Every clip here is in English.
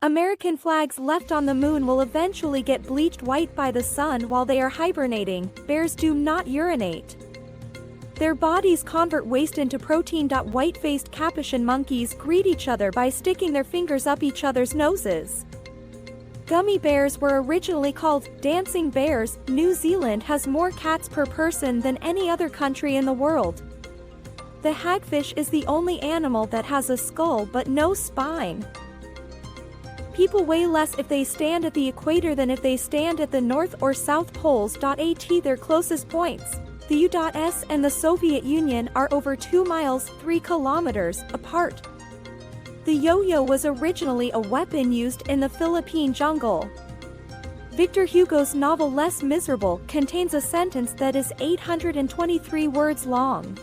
American flags left on the moon will eventually get bleached white by the sun while they are hibernating. Bears do not urinate. Their bodies convert waste into protein. White-faced capuchin monkeys greet each other by sticking their fingers up each other's noses. Gummy bears were originally called dancing bears. New Zealand has more cats per person than any other country in the world. The hagfish is the only animal that has a skull but no spine. People weigh less if they stand at the equator than if they stand at the North or South Poles. Their closest points, the U.S. and the Soviet Union, are over 2 miles (3 kilometers) apart. The yo-yo was originally a weapon used in the Philippine jungle. Victor Hugo's novel Les Miserables contains a sentence that is 823 words long.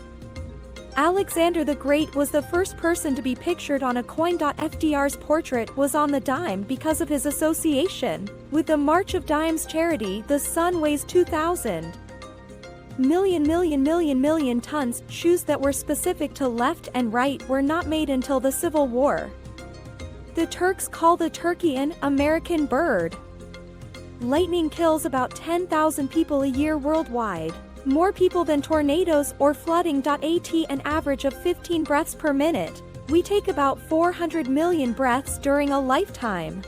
Alexander the Great was the first person to be pictured on a coin. FDR's portrait was on the dime because of his association with the March of Dimes charity. The sun weighs 2,000 million tons. Shoes that were specific to left and right were not made until the Civil War. The Turks call the turkey an American bird. Lightning kills about 10,000 people a year worldwide. More people than tornadoes or flooding. An average of 15 breaths per minute. We take about 400 million breaths during a lifetime.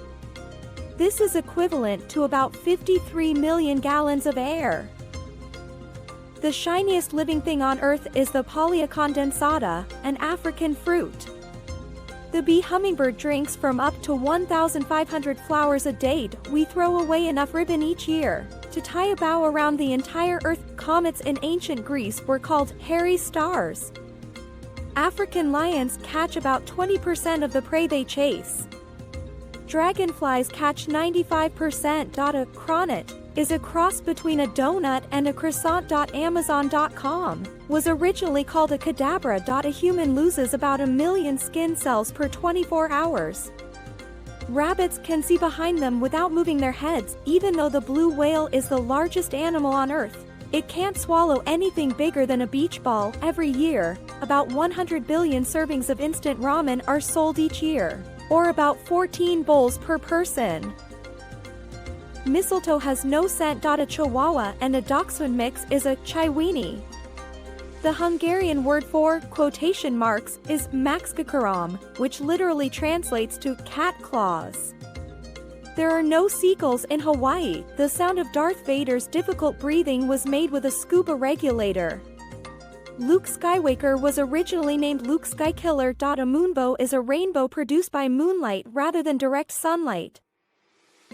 This is equivalent to about 53 million gallons of air. The shiniest living thing on Earth is the Pollia condensata, an African fruit. The bee hummingbird drinks from up to 1,500 flowers a day. We throw away enough ribbon each year to tie a bow around the entire Earth. Comets in ancient Greece were called hairy stars. African lions catch about 20% of the prey they chase. Dragonflies catch 95%. A cronut is a cross between a donut and a croissant. Amazon.com was originally called a cadabra. A human loses about 1 million skin cells per 24 hours. Rabbits can see behind them without moving their heads. Even though the blue whale is the largest animal on Earth, it can't swallow anything bigger than a beach ball. Every year, about 100 billion servings of instant ramen are sold each year, or about 14 bowls per person. Mistletoe has no scent. A chihuahua and a dachshund mix is a chiweenie. The Hungarian word for quotation marks is maxkakaram, which literally translates to cat claws. There are no seagulls in Hawaii. The sound of Darth Vader's difficult breathing was made with a scuba regulator. Luke Skywalker was originally named Luke Skykiller. A moonbow is a rainbow produced by moonlight rather than direct sunlight.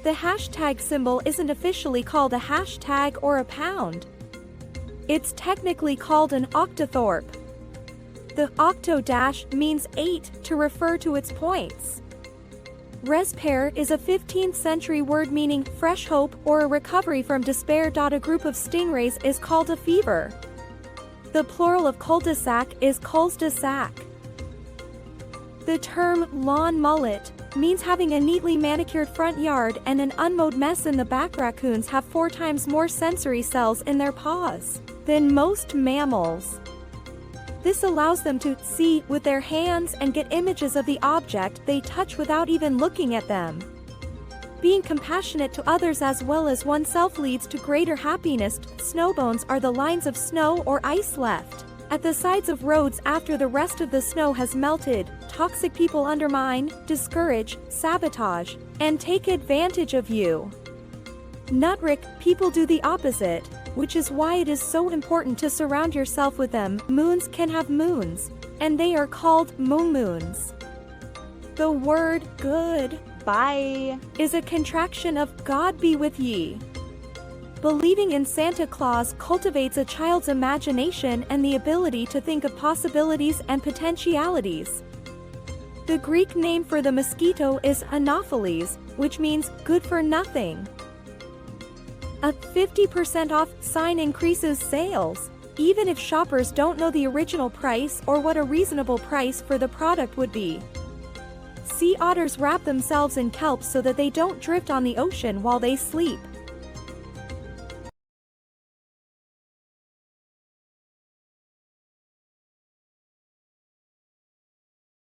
The hashtag symbol isn't officially called a hashtag or a pound. It's technically called an octothorpe. The octo dash means 8 to refer to its points. Respair is a 15th century word meaning fresh hope or a recovery from despair. A group of stingrays is called a fever. The plural of cul-de-sac is culs-de-sac. The term lawn mullet means having a neatly manicured front yard and an unmowed mess in the back. Raccoons have 4 times more sensory cells in their paws than most mammals. This allows them to see with their hands and get images of the object they touch without even looking at them. Being compassionate to others as well as oneself leads to greater happiness. Snowbones are the lines of snow or ice left at the sides of roads after the rest of the snow has melted. Toxic people undermine, discourage, sabotage, and take advantage of you. Nutric people do the opposite, which is why it is so important to surround yourself with them. Moons can have moons, and they are called moons. The word good Bye is a contraction of God be with ye. Believing in Santa Claus cultivates a child's imagination and the ability to think of possibilities and potentialities. The Greek name for the mosquito is Anopheles, which means good for nothing. A 50% off sign increases sales, even if shoppers don't know the original price or what a reasonable price for the product would be. Sea otters wrap themselves in kelp so that they don't drift on the ocean while they sleep.